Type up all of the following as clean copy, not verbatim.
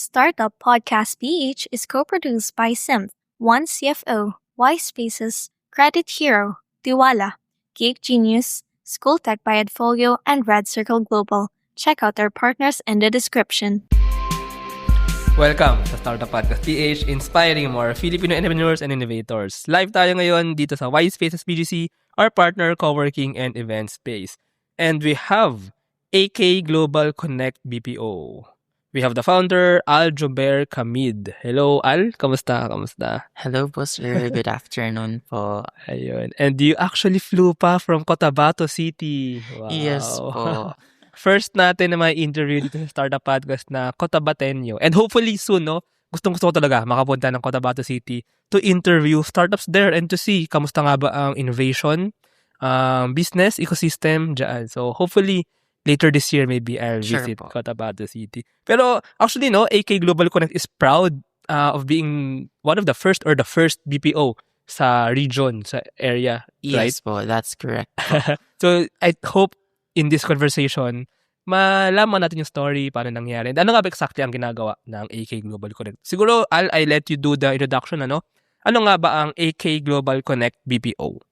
Startup Podcast PH is co-produced by Synth, One CFO, Y Spaces, Credit Hero, Tiwala, Geek Genius, School Tech by Edfolio, and Red Circle Global. Check out our partners in the description. Welcome sa Startup Podcast PH, inspiring more Filipino entrepreneurs and innovators. Live tayo ngayon dito sa Y Spaces BGC, our partner co-working and event space. And we have AK Global Connect BPO. We have the founder, Al Jober Kamid. Hello, Al. Kamusta? Hello po, sir. Good afternoon po. Ayun. And you actually flew pa from Cotabato City. Wow. Yes po. First natin na may interview dito sa Startup Podcast na Cotabateño. And hopefully soon, no? Gustong-gusto ko talaga makapunta ng Cotabato City to interview startups there and to see kamusta nga ba ang innovation, business, ecosystem dyan. So hopefully, later this year, maybe I'll visit Cotabato City. Pero actually, no, AK Global Connect is proud of being one of the first or the first BPO sa region, sa area, right? Yes po, that's correct. So I hope in this conversation, malaman natin yung story, paano nangyari. Ano nga ba exactly ang ginagawa ng AK Global Connect? Siguro, I let you do the introduction, ano? Ano nga ba ang AK Global Connect BPO?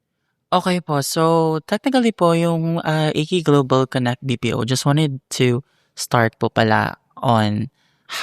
Okay po, so technically po yung AK Global Connect BPO, just wanted to start po pala on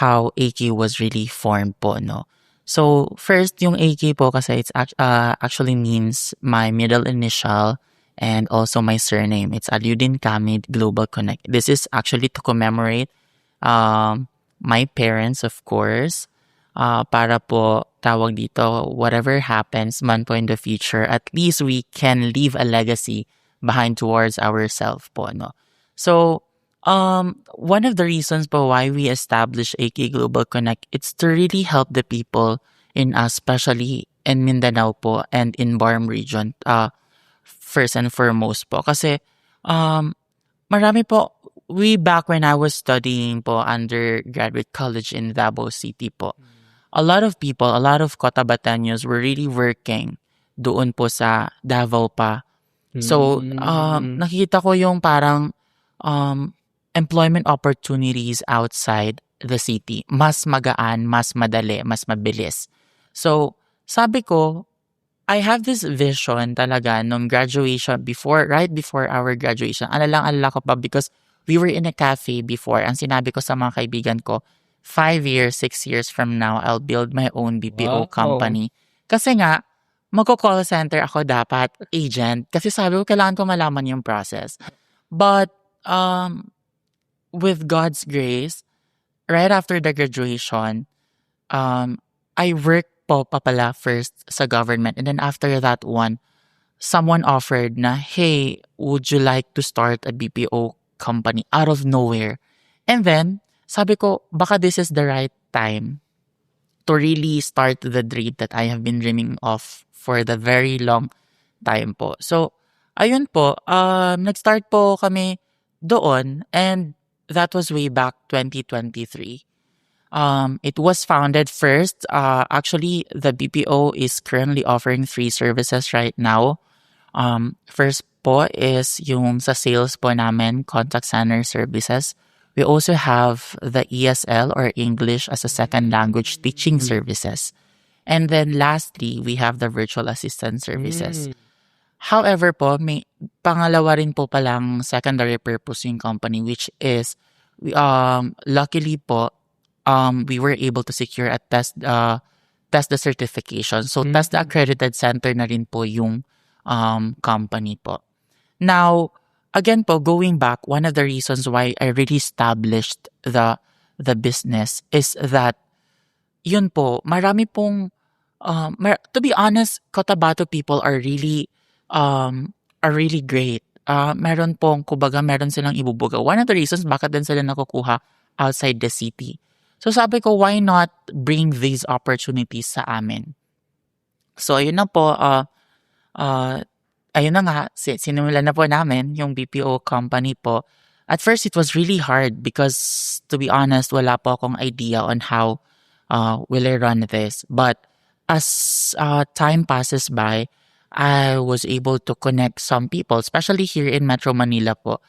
how AK was really formed po, no? So first, yung AK po kasi it's actually means my middle initial and also my surname. It's Alyudin Kamid Global Connect. This is actually to commemorate my parents, of course, para po tawag dito, whatever happens man po in the future, at least we can leave a legacy behind towards ourselves po, no? So, one of the reasons po why we established AK Global Connect, it's to really help the people in especially in Mindanao po and in Barm region, first and foremost po. Kasi, marami po, way back when I was studying po undergraduate college in Davao City po, a lot of people, a lot of Cotabateños were really working doon po sa Davao pa. So, nakikita ko yung parang employment opportunities outside the city. Mas magaan, mas madali, mas mabilis. So, sabi ko, I have this vision talaga nung graduation right before our graduation. Alala ko pa because we were in a cafe before. Ang sinabi ko sa mga kaibigan ko, 5 years, 6 years from now, I'll build my own BPO company. Kasi nga, magko-call center ako dapat, agent. Kasi sabi ko, kailangan ko malaman yung process. But, with God's grace, right after the graduation, I worked po pala first sa government. And then after that one, someone offered na, hey, would you like to start a BPO company out of nowhere? And then, sabi ko, baka this is the right time to really start the dream that I have been dreaming of for the very long time po. So, ayun po, nag-start po kami doon and that was way back 2023. It was founded first, actually, the BPO is currently offering 3 services right now. First po is yung sa sales po namin, contact center services. We also have the ESL or English as a second language teaching services. And then lastly, we have the virtual assistant services. However po, may pangalawa rin po palang secondary purpose yung company which is, luckily po, we were able to secure a test the certification. So, test the accredited center na rin po yung company po. Now, again po, going back, one of the reasons why I really established the business is that, yun po, marami pong, to be honest, Cotabato people are really great. Meron pong, kumbaga, meron silang ibubuga. One of the reasons bakit din sila nakukuha outside the city. So sabi ko, why not bring these opportunities sa amin? So, ayun na po, ayun na nga, sinimulan na po namin yung BPO company po. At first, it was really hard because, to be honest, wala po akong idea on how will I run this. But as time passes by, I was able to connect some people, especially here in Metro Manila po.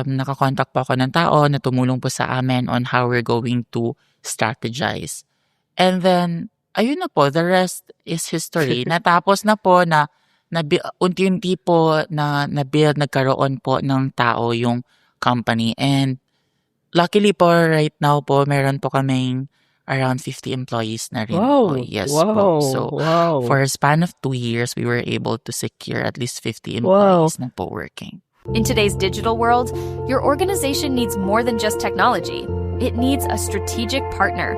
nakakontak po ako ng tao na tumulong po sa amin on how we're going to strategize. And then, ayun na po, the rest is history. Natapos na po unti-unti po na-build, nagkaroon po ng tao yung company. And luckily po, right now po, meron po kaming around 50 employees na rin po. Yes po. So, for a span of 2 years, we were able to secure at least 50 employees na po working. In today's digital world, your organization needs more than just technology. It needs a strategic partner.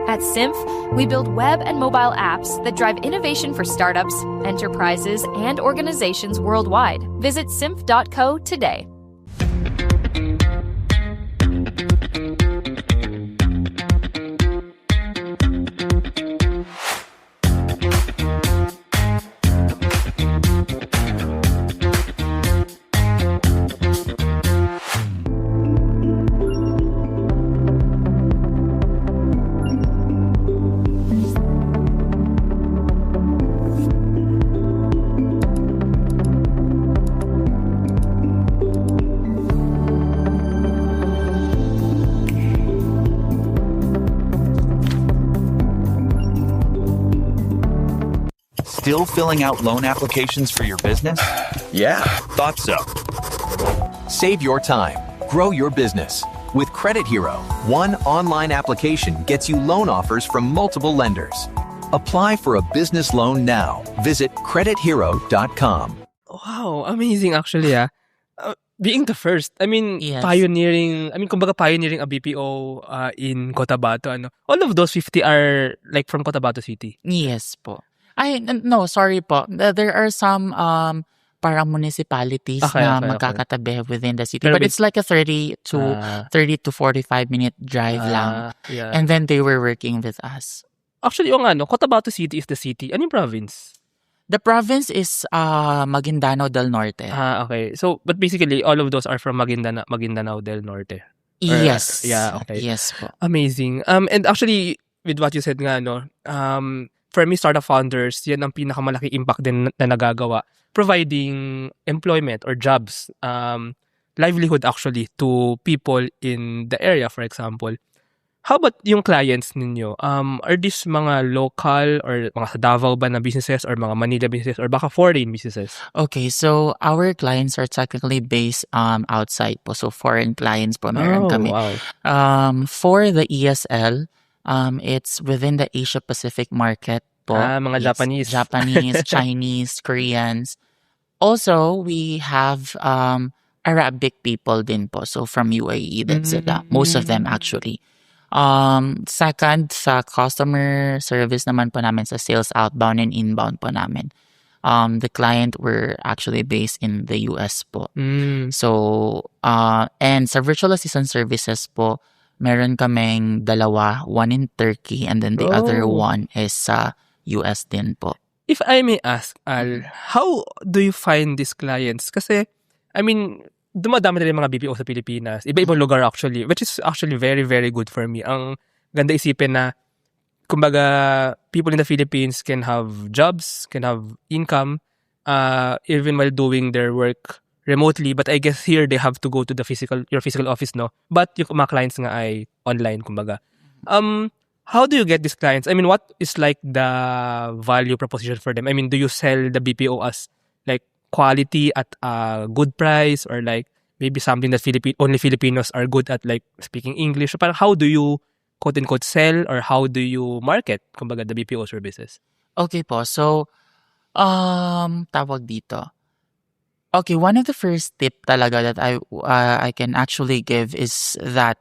At Symph, we build web and mobile apps that drive innovation for startups, enterprises, and organizations worldwide. Visit symph.co today. Still filling out loan applications for your business? Yeah, thought so. Save your time. Grow your business. With Credit Hero, one online application gets you loan offers from multiple lenders. Apply for a business loan now. Visit credithero.com. Wow, amazing actually being the first, Yes. kumbaga pioneering a BPO in Cotabato, all of those 50 are like from Cotabato City. Yes po. No, sorry po. There are some parang municipalities na magkakatabi within the city. Pero But it's like a 30 to 45 minute drive lang. Yeah. And then they were working with us. Actually, Cotabato City is the city. Ano yung province? The province is Maguindanao del Norte. Okay. So, but basically, all of those are from Maguindanao del Norte. Yes. Yeah, okay. Yes po. Amazing. And actually, with what you said nga, for me, startup founders, yan ang pinakamalaki impact din na nagagawa. Providing employment or jobs, livelihood actually, to people in the area, for example. How about yung clients ninyo? Are these mga local or mga sa Davao ba na businesses or mga Manila businesses or baka foreign businesses? Okay, so our clients are technically based outside po. So foreign clients po meron kami. Wow. For the ESL, it's within the Asia Pacific market po. Mga Yes, Japanese, Chinese, Koreans. Also, we have Arabic people din po. So from UAE, that's sila. Most of them actually. Second, sa customer service naman po namin, sa sales outbound and inbound po namin. The client were actually based in the US po. So, and sa virtual assistant services po, meron kaming dalawa, one in Turkey and then the other one is sa US din po. If I may ask, Al, how do you find these clients? Kasi, dumadami na rin mga BPO sa Pilipinas. Iba-ibang lugar actually, which is actually very, very good for me. Ang ganda isipin na, kumbaga, people in the Philippines can have jobs, can have income, even while doing their work remotely. But I guess here, they have to go to your physical office, no? But yung mga clients nga ay online, kumbaga. How do you get these clients? What is like the value proposition for them? Do you sell the BPO as like quality at a good price, or like maybe something that only Filipinos are good at, like speaking English? So parang how do you quote unquote sell, or how do you market, kumbaga, the BPO services? Okay po. So, tawag dito. Okay, one of the first tip talaga that I can actually give is that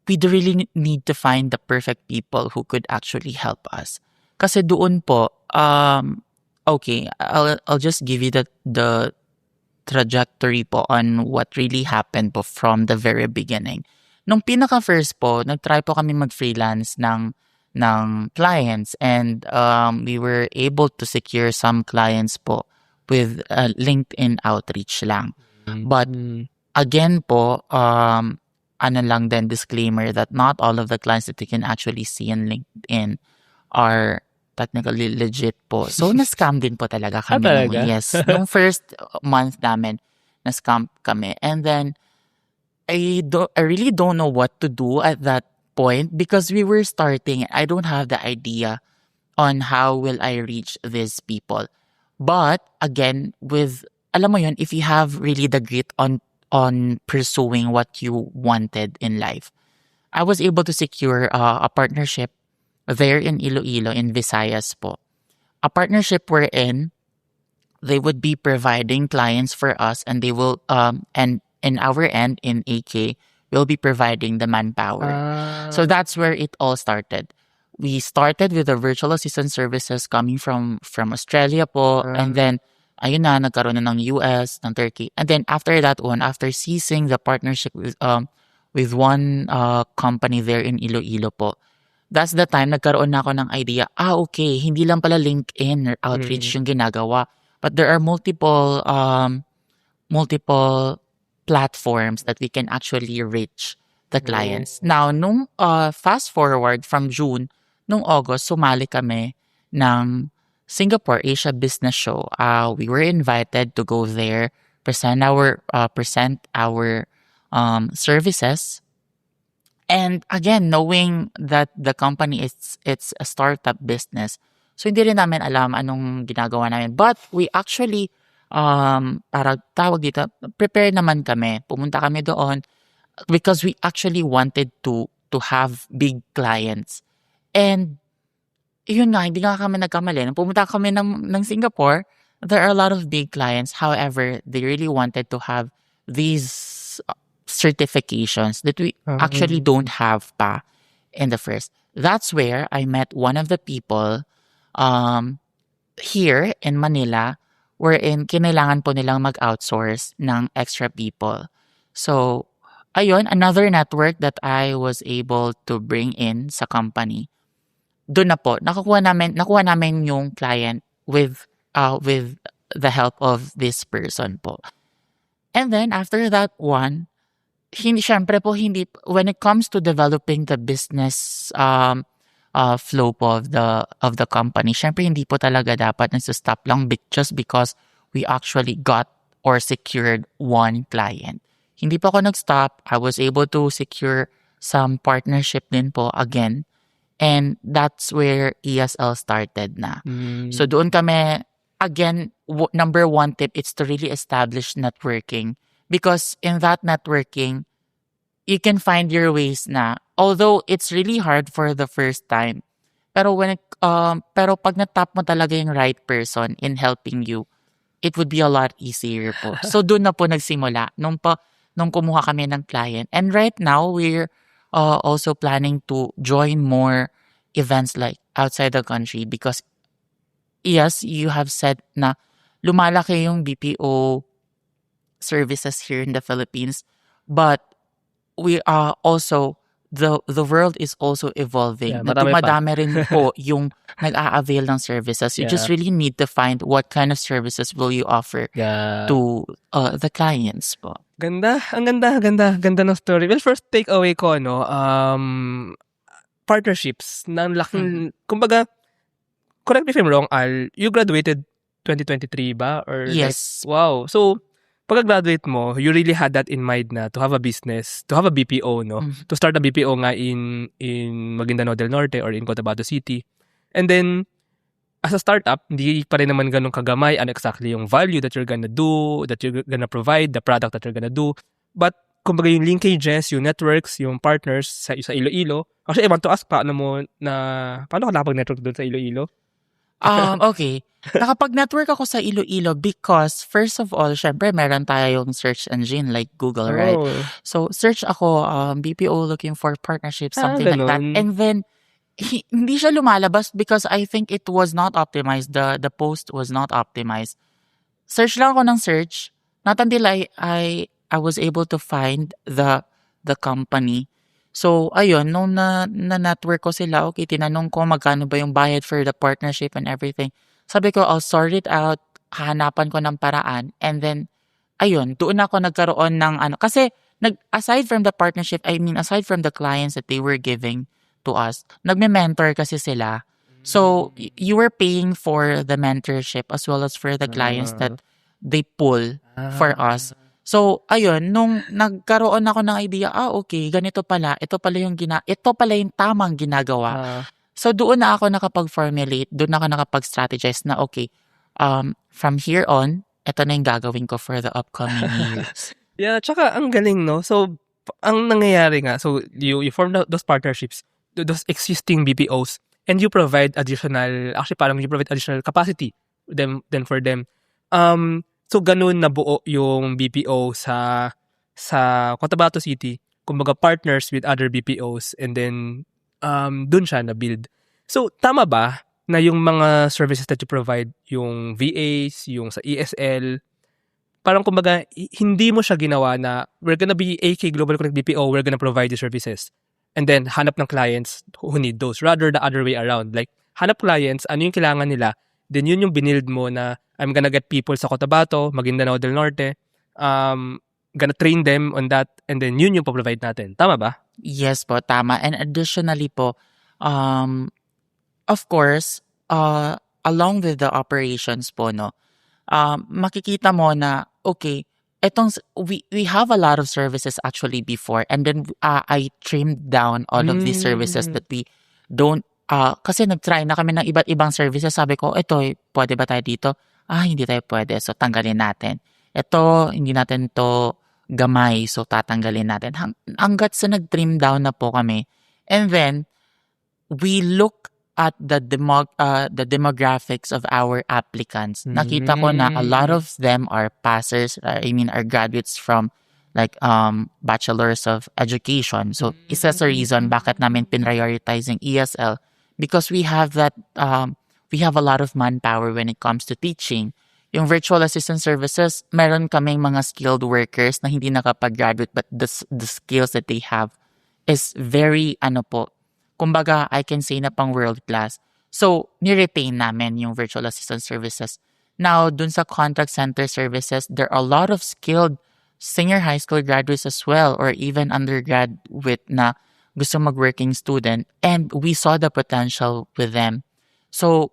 we do really need to find the perfect people who could actually help us. Kasi doon po, okay, I'll just give you the trajectory po on what really happened po from the very beginning. Nung pinaka-first po, nag-try po kami mag-freelance ng clients, and we were able to secure some clients po with LinkedIn outreach lang. But again po, lang din, disclaimer that not all of the clients that you can actually see in LinkedIn are technically legit po. So, na-scam din po talaga kami. Talaga? Yes. Nung first month namin, na-scam kami. And then, I really don't know what to do at that point because we were starting. I don't have the idea on how will I reach these people. But again, alam mo yun, if you have really the grit on pursuing what you wanted in life, I was able to secure a partnership there in Iloilo, in Visayas po. A partnership wherein they would be providing clients for us, and they will and in our end in AK we'll be providing the manpower. So that's where it all started. We started with the virtual assistant services coming from Australia po, and then ayun na, nagkaroon na ng US, ng Turkey. And then after that one, after ceasing the partnership with one company there in Iloilo po, that's the time nagkaroon na ako ng idea, okay, hindi lang pala LinkedIn or outreach yung ginagawa, but there are multiple platforms that we can actually reach the clients. Now, nung fast forward from June, nung August, sumali kami ng Singapore Asia Business Show. We were invited to go there, present our services. And again, knowing that the company it's a startup business, so hindi rin namin alam anong ginagawa namin. But we actually, para tawag dito, prepare naman kami. Pumunta kami doon because we actually wanted to have big clients. And yun nga, hindi nga kami nagkamali. Nung pumunta kami ng Singapore, there are a lot of big clients. However, they really wanted to have these certifications that we actually don't have pa in the first. That's where I met one of the people here in Manila wherein kinailangan po nilang mag-outsource ng extra people. So, ayun, another network that I was able to bring in sa company. Doon na po, nakuha namin yung client with the help of this person po. And then, after that one, syempre po, when it comes to developing the business flow po of the company, syempre hindi po talaga dapat nasa-stop lang just because we actually got or secured one client. Hindi po ako nag-stop. I was able to secure some partnership din po again. And that's where ESL started na. So doon kami, again, number one tip, it's to really establish networking. Because in that networking, you can find your ways na. Although it's really hard for the first time, pero pag natap mo talaga yung right person in helping you, it would be a lot easier po. So doon na po nagsimula nung kumuha kami ng client. And right now we're also planning to join more events like outside the country because yes, you have said na lumalaki yung BPO services here in the Philippines, but we are also the world is also evolving. Yeah, Na dumadami rin po yung nag-a-avail ng services. You just really need to find what kind of services will you offer to the clients po. Ganda ng story. Well, first takeaway ko, partnerships ng laking, kumbaga, correct me if I'm wrong, Al, you graduated 2023 ba? Or Yes. Wow. So, pagka-graduate mo, you really had that in mind na to have a business, to have a BPO, no? To start a BPO nga in Maguindanao del Norte or in Cotabato City. And then, as a startup, hindi pa rin naman ganun kagamay ano exactly yung value that you're gonna do, that you're gonna provide, the product that you're gonna do. But, kumbaga yung linkages, yung networks, yung partners sa Iloilo. Actually, I want to ask, paano ka nakapag-network doon sa Iloilo? Okay. Nakapag-network ako sa Iloilo because, first of all, syempre, meron tayo yung search engine like Google, right? So, search ako, BPO looking for partnerships, something like that. And then, hindi siya lumalabas because I think it was not optimized. The post was not optimized. Search lang ako ng search. Not until I was able to find the company. So, ayun, nung na-network ko sila, okay, tinanong ko magkano ba yung bayad for the partnership and everything. Sabi ko, I'll sort it out, hahanapan ko ng paraan. And then, ayun, doon ako nagkaroon ng kasi, aside from the partnership, aside from the clients that they were giving to us, nagme-mentor kasi sila. So, you were paying for the mentorship as well as for the clients that they pull for us. So, ayun, nung nagkaroon ako ng idea, okay, ganito pala, ito pala yung tamang ginagawa. Ah, So, doon na ako nakapag-formulate, doon na ako nakapag-strategize na, okay, from here on, ito na yung gagawin ko for the upcoming years. yeah, tsaka ang galing, no? So, ang nangyayari nga, so you form those partnerships, those existing BPOs, and you provide additional, actually parang you provide additional capacity then for them. So ganun nabuo yung BPO sa Cotabato City. Kumbaga partners with other BPOs, and then dun siya na-build. So tama ba na yung mga services that you provide, yung VAs, yung sa ESL, parang kumbaga hindi mo siya ginawa na we're gonna be AK Global Connect BPO, we're gonna provide the services, and then hanap ng clients who need those, rather the other way around, like hanap clients, ano yung kailangan nila, then yun yung binild mo na I'm gonna get people sa Cotabato, Maguindanao del Norte, gonna train them on that, and then yun yung provide natin. Tama ba? Yes po, tama. And additionally po, of course, along with the operations po, no, makikita mo na, okay, we have a lot of services actually before, and then I trimmed down all of these services that we don't, kasi nag-try na kami ng iba't ibang services. Sabi ko, ito, pwede ba tayo dito? Hindi tayo pwede. So, tanggalin natin. Ito, hindi natin to gamay. So, tatanggalin natin. Hanggat sa nag-trim down na po kami. And then, we look at the demographics of our applicants. Nakita ko na a lot of them are passers, are graduates from like bachelors of education. So, isa sa reason bakit namin prioritizing ESL, because we have we have a lot of manpower when it comes to teaching. Yung virtual assistant services, meron kaming mga skilled workers na hindi nakapag-graduate, but the skills that they have is very, kumbaga, I can say na pang world class. So, ni-retain namin yung virtual assistant services. Now, dun sa contact center services, there are a lot of skilled senior high school graduates as well, or even undergraduate na gusto mag-working student, and we saw the potential with them. So,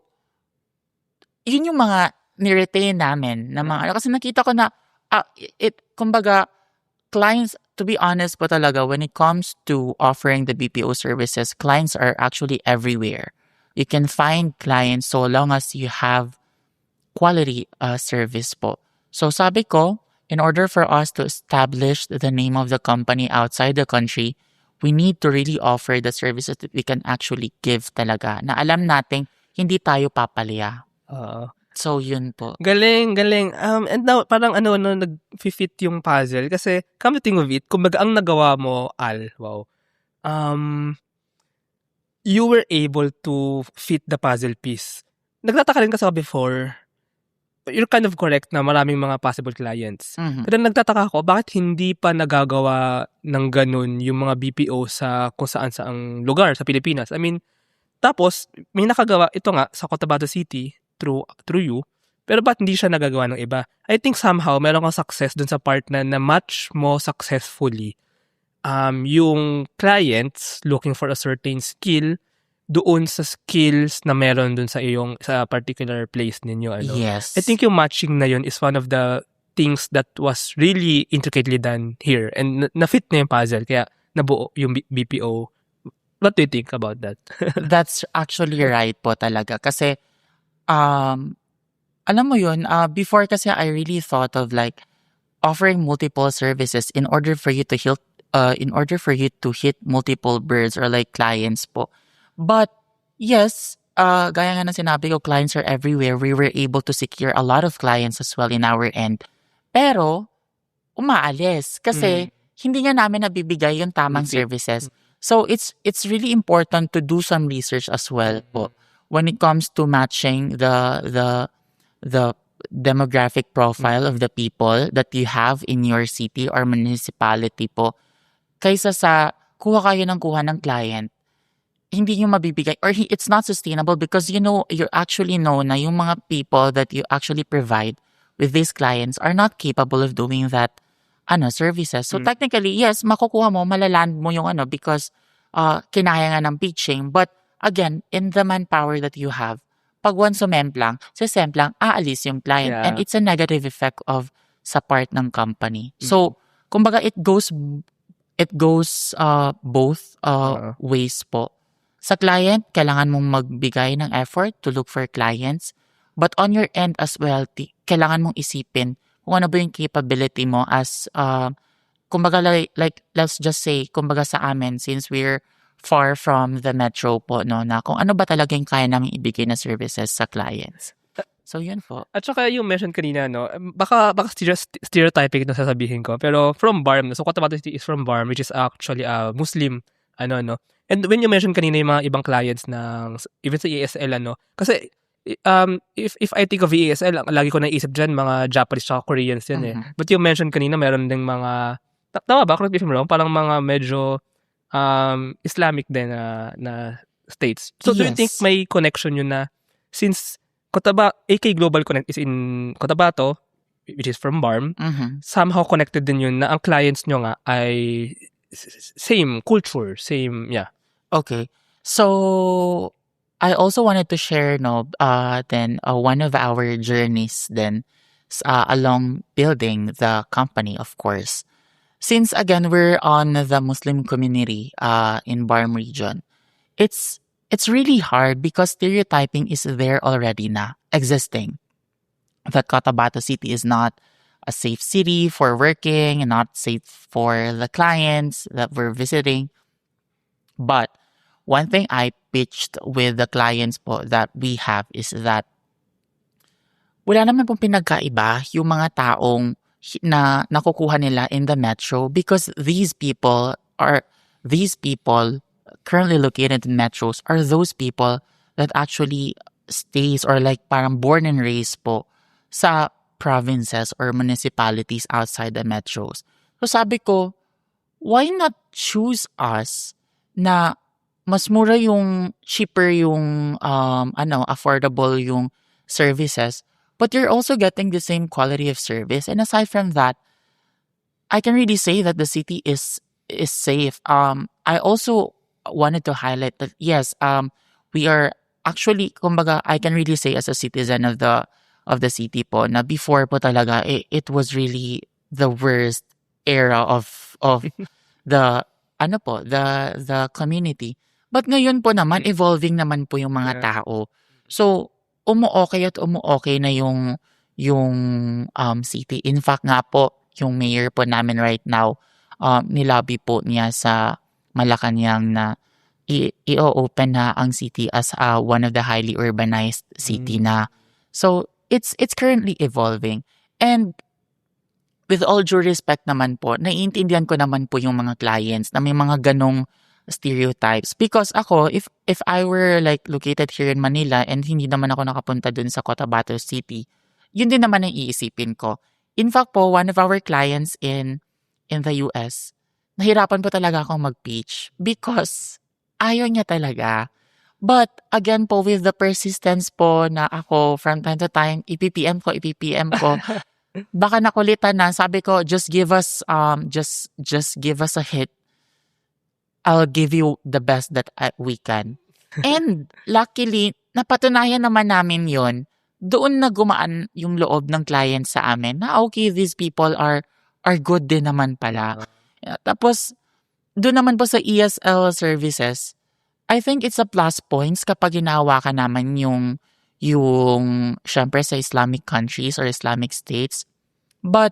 yun yung mga ni-retain namin na mga, kasi nakita ko na, kumbaga, clients, to be honest po talaga, when it comes to offering the BPO services, clients are actually everywhere. You can find clients so long as you have quality service po. So sabi ko, in order for us to establish the name of the company outside the country, we need to really offer the services that we can actually give talaga, na alam nating hindi tayo papalya. So, yun po. Galing. And now, parang nag-fit yung puzzle. Kasi, come to think of it, kumbaga ang nagawa mo, Al, wow, you were able to fit the puzzle piece. Nagtataka rin kasi ako before, you're kind of correct na maraming mga possible clients. Pero nagtataka ako, bakit hindi pa nagagawa ng ganun yung mga BPO sa kung saan saang lugar sa Pilipinas? I mean, tapos, may nakagawa, ito nga, sa Cotabato City, through you, pero ba't hindi siya nagagawa ng iba? I think somehow meron kang success dun sa part na match mo successfully yung clients looking for a certain skill doon sa skills na meron dun sa particular place ninyo. Yes. I think yung matching na yun is one of the things that was really intricately done here, and na-fit na yung puzzle, kaya nabuo yung BPO. What do you think about that? That's actually right po talaga. Kasi, alam mo yun, before kasi I really thought of like offering multiple services in order for you to hit multiple birds or like clients po. But yes, gaya nga na sinabi ko, clients are everywhere. We were able to secure a lot of clients as well in our end. Pero umaalis kasi hindi nga namin nabibigay yung tamang services. So it's really important to do some research as well po when it comes to matching the demographic profile of the people that you have in your city or municipality po. Kaysa sa kuha kayo ng client, hindi nyo mabibigay, or it's not sustainable because you actually know na yung mga people that you actually provide with these clients are not capable of doing that services. So technically, yes, makukuha mo, malaland mo yung because kinaya nga ng pitching, but again, in the manpower that you have, pag once sumemplang, aalis yung client. Yeah. And it's a negative effect of sa part ng company. So, kumbaga it goes both ways po. Sa client, kailangan mong magbigay ng effort to look for clients. But on your end as well, kailangan mong isipin kung ano ba yung capability mo as, kumbaga like, let's just say, kumbaga sa amin, since we're far from the metro po, no, na kung ano ba talaga yung kaya namin ibigay na services sa clients. So, yun po. At saka yung mention kanina, no, baka stereotyping na sasabihin ko, pero from BARM, so Cotabato City is from BARM, which is actually a Muslim, no. And when you mention kanina yung mga ibang clients ng, even sa ESL, kasi, if I think of ESL, lagi ko naisip dyan, mga Japanese at Koreans yan But you mentioned kanina, meron ding mga, tama ba? Correct me if I'm wrong, parang mga medyo, Islamic din na states. So, do you think may connection yun na, since AK Global Connect is in Cotabato, which is from BARM, somehow connected din yun na ang clients nyo nga ay same culture, same, Okay. So, I also wanted to share, then one of our journeys then along building the company, of course. Since, again, we're on the Muslim community in BARM region, it's really hard because stereotyping is there already na existing. That Cotabato City is not a safe city for working and not safe for the clients that we're visiting. But one thing I pitched with the clients po that we have is that wala naman pong pinagkaiba yung mga taong na nakukuha nila in the metro because these people currently located in metros are those people that actually stays or like parang born and raised po sa provinces or municipalities outside the metros. So sabi ko, why not choose us na mas mura yung cheaper yung affordable yung services, but you're also getting the same quality of service. And aside from that, I can really say that the city is safe. I also wanted to highlight that yes, we are actually, kumbaga, I can really say as a citizen of the city po na before po talaga it was really the worst era of the the community. But ngayon po naman evolving naman po yung mga tao. So umuokay na yung city. In fact nga po, yung mayor po namin right now, nilabi po niya sa Malacanang na i-open na ang city as one of the highly urbanized city na. So, it's currently evolving. And with all due respect naman po, naiintindihan ko naman po yung mga clients na may mga ganong stereotypes. Because ako, if I were like located here in Manila and hindi naman ako nakapunta dun sa Cotabato City, yun din naman ang iisipin ko. In fact po, one of our clients in the US, nahirapan po talaga akong mag-pitch because ayaw niya talaga. But again po, with the persistence po na ako from time to time, ipipm ko, baka nakulitan na, sabi ko, just give us a hit. I'll give you the best that we can. And luckily, napatunayan naman namin yon. Doon na gumaan yung loob ng client sa amin na okay, these people are good din naman pala. Tapos, doon naman po sa ESL services, I think it's a plus points kapag ginawa ka naman yung syempre sa Islamic countries or Islamic states. But,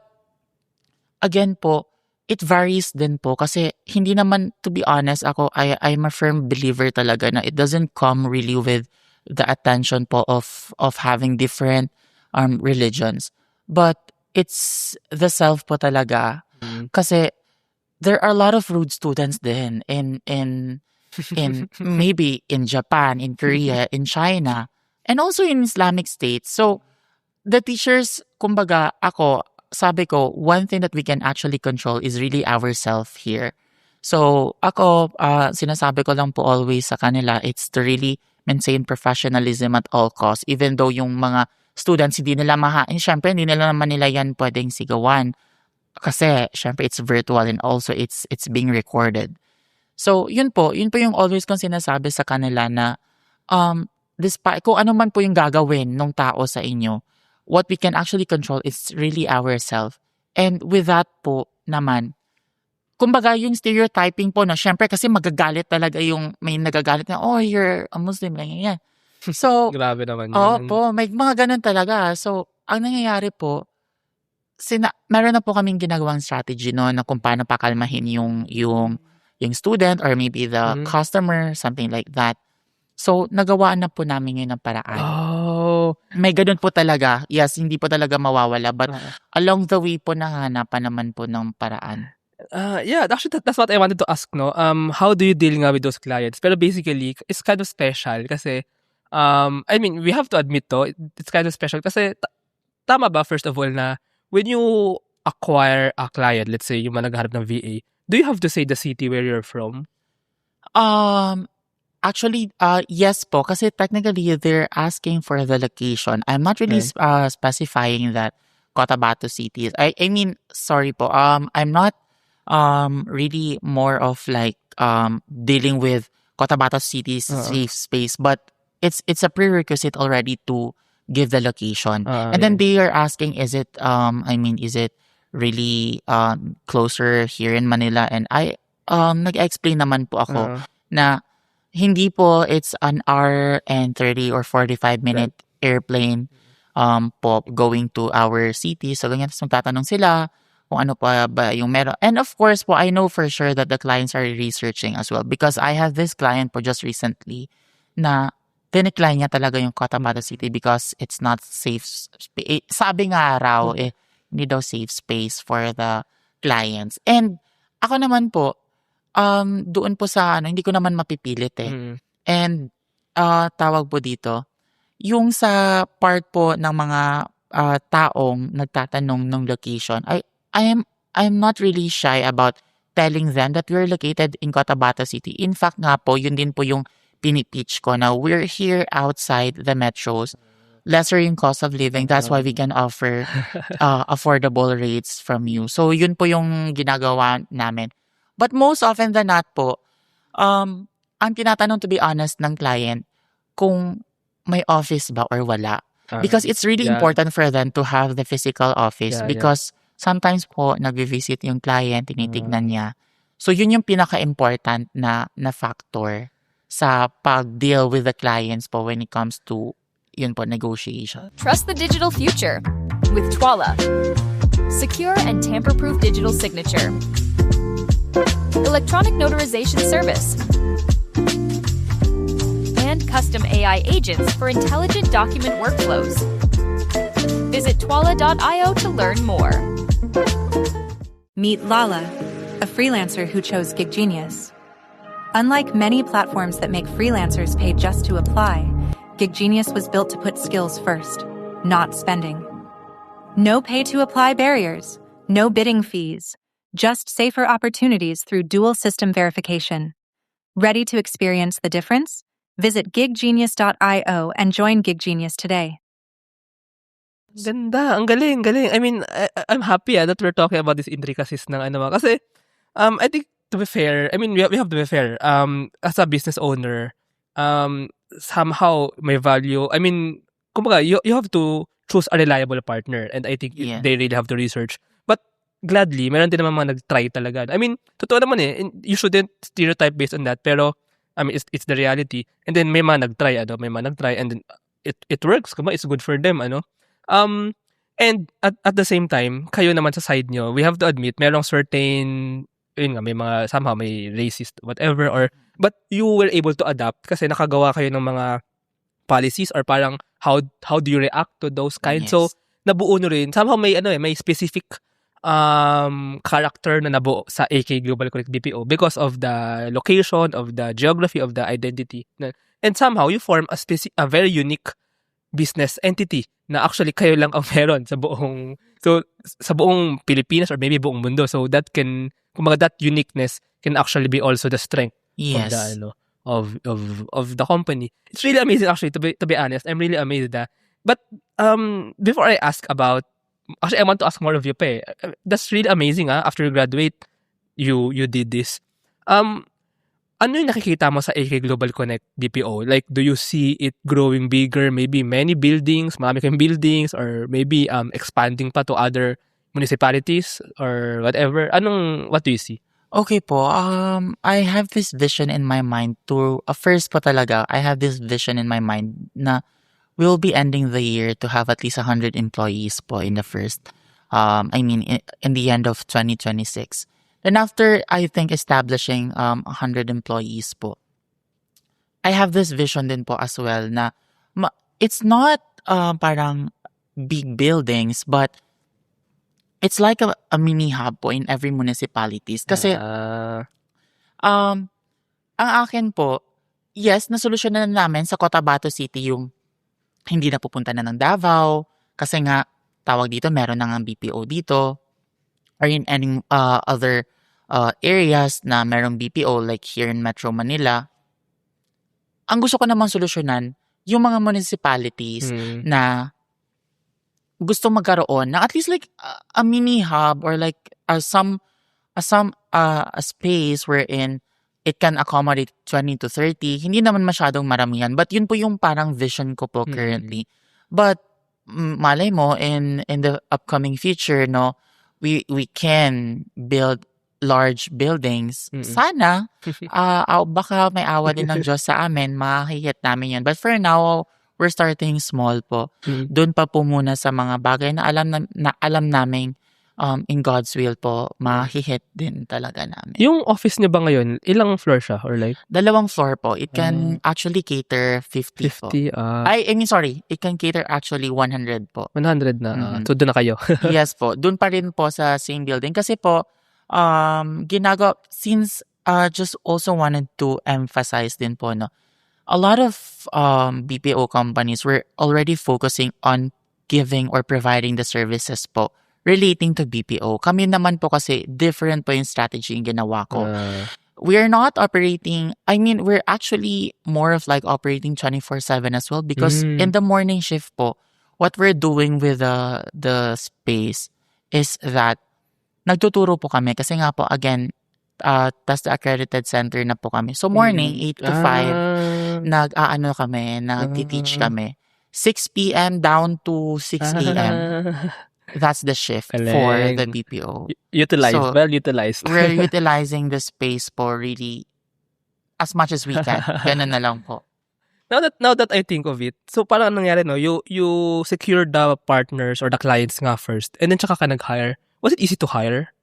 again po, it varies din po kasi hindi naman, to be honest, I'm a firm believer talaga na it doesn't come really with the attention po of having different religions. But it's the self po talaga. Kasi there are a lot of rude students din in maybe in Japan, in Korea, in China, and also in Islamic states. So, the teachers, kumbaga, sabi ko, one thing that we can actually control is really ourselves here. So, sinasabi ko lang po always sa kanila, it's to really maintain professionalism at all costs. Even though yung mga students, syempre, hindi nila naman nila yan pwedeng sigawan. Kasi, syempre, it's virtual and also it's being recorded. So, yun po yung always kong sinasabi sa kanila na, despite, kung ano man po yung gagawin ng tao sa inyo, what we can actually control is really ourselves. And with that po naman, kumbaga yung stereotyping po, no, syempre kasi magagalit talaga yung may nagagalit na, oh, you're a Muslim, ganyan yan. So, Grabe naman oo yun. po, may mga ganun talaga. So, ang nangyayari po, meron na po kaming ginagawang strategy no na kung paano pakalmahin yung student or maybe the Mhm. customer, something like that. So, nagawaan na po namin ngayon ng paraan. Oh. May ganun po talaga. Yes, hindi po talaga mawawala. But Oo. along the way po, nahanapan naman po ng paraan. Yeah, actually that's what I wanted to ask, no. How do you deal nga with those clients? Pero basically, it's kind of special kasi I mean, we have to admit to, it's kind of special kasi tama ba first of all na when you acquire a client, let's say yung mga naghahanap ng VA, do you have to say the city where you're from? Actually, yes po. Kasi technically, they're asking for the location. I'm not really Okay. specifying that Cotabato City. I mean, sorry po. I'm not really more of like dealing with Cotabato City's Oo. safe space, but it's a prerequisite already to give the location. Ah, And then yeah. they are asking, is it is it really closer here in Manila? And I nag-explain naman po ako Oo. na hindi po it's an hour and 30 or 45-minute airplane po going to our city. So ganyan, tapos magtatanong sila kung ano pa ba yung meron. And of course po, I know for sure that the clients are researching as well because I have this client po just recently na tinecline niya talaga yung Cotabato City because it's not safe space. Sabi nga raw, hindi daw safe space for the clients. And ako naman po, doon po sa hindi ko naman mapipilit eh. Mm. And tawag po dito, yung sa part po ng mga taong nagtatanong ng location, I'm not really shy about telling them that we're located in Cotabato City. In fact nga po, yun din po yung pinipitch ko na we're here outside the metros. Lesser yung cost of living. That's why we can offer affordable rates from you. So yun po yung ginagawa namin. But most often than not po, ang tinatanong to be honest ng client, kung may office ba or wala. Because it's really Yeah. important for them to have the physical office Yeah, because sometimes po nag-visit yung client, tinitignan niya. So yun yung pinaka-important na factor sa pag-deal with the clients po when it comes to yun po, negotiation. Trust the digital future with Twala. Secure and tamper-proof digital signature. Electronic notarization service. And custom AI agents for intelligent document workflows. Visit twala.io to learn more. Meet Lala, a freelancer who chose Gig Genius. Unlike many platforms that make freelancers pay just to apply, Gig Genius was built to put skills first, not spending. No pay-to-apply barriers, no bidding fees, just safer opportunities through dual system verification. Ready to experience the difference? Visit giggenius.io and join Gig Genius today. Ganda, ang galing, galing. I mean, I'm happy that we're talking about these intricacies ng ano kasi I think to be fair, I mean we have to be fair. As a business owner, somehow may value. I mean, kumbaga, you have to choose a reliable partner and I think Yeah. they really have to research. But gladly, meron din naman mga nag-try talaga. I mean, totoo naman you shouldn't stereotype based on that, pero I mean, it's the reality. And then may mga nag-try, may mga nag-try and then it works, kumbaga, it's good for them, and at the same time, kayo naman sa side nyo, we have to admit, merong certain, yun nga, may mga, somehow may racist, whatever, but you were able to adapt kasi nakagawa kayo ng mga policies or parang how do you react to those kinds. Yes. So, nabuo nyo rin. Somehow may, may specific character na nabuo sa AK Global Connect BPO because of the location, of the geography, of the identity. And somehow, you form a very unique business entity na actually kayo lang ang meron sa buong Pilipinas or maybe buong mundo. So that can, kumbaga, that uniqueness can actually be also the strength Yes. of the company. It's really amazing actually, to be honest. I'm really amazed that. But before I ask about, actually I want to ask more of you pa eh. That's really amazing after you graduate, you did this. ano yung nakikita mo sa AK Global Connect BPO? Like, do you see it growing bigger? Maybe many buildings, marami kayong buildings, or maybe expanding pa to other municipalities or whatever? What do you see? Okay po, I have this vision in my mind to, first po talaga, I have this vision in my mind na we'll be ending the year to have at least 100 employees po in the first, in the end of 2026. Then after, I think, establishing 100 employees po, I have this vision din po as well na it's not parang big buildings, but it's like a mini hub po in every municipalities. Kasi ang akin po, yes, nasolusyonan na namin sa Cotabato City yung hindi na pupunta na ng Davao kasi nga tawag dito meron na ng BPO dito, or in any other areas na merong BPO like here in Metro Manila. Ang gusto ko namang solusyonan yung mga municipalities na gusto magkaroon na at least like a mini hub or like a space wherein it can accommodate 20 to 30. Hindi naman masyadong maramihan, but yun po yung parang vision ko po currently. But malay mo in the upcoming future, no, we can build large buildings. Sana baka may awa din ng Diyos sa amin, makahihit namin yan. But for now, we're starting small po. Doon pa po muna sa mga bagay na alam namin in God's will po, mahihit din talaga namin. Yung office niyo ba ngayon, ilang floor siya? Or like? 2 floor po. It can actually cater 50 po. 50? It can cater actually 100 po. 100 na. So, doon na kayo. Yes po. Doon pa rin po sa same building. Kasi po, since just also wanted to emphasize din po, no, a lot of BPO companies were already focusing on giving or providing the services po relating to BPO. Kami naman po kasi different po yung strategy yung ginawa ko. We're not operating, we're actually more of like operating 24/7 as well because in the morning shift po, what we're doing with the space is that nagtuturo po kami kasi nga po again, tas the accredited center na po kami. So morning, 8 to 5, nag-teach kami. 6 p.m. down to 6 a.m. That's the shift for the BPO. Utilized. We're utilizing the space po really as much as we can. Ganun na lang po. Now that I think of it, so parang nangyari, no, you secured the partners or the clients nga first, and then tsaka ka nag-hire. Was it easy to hire?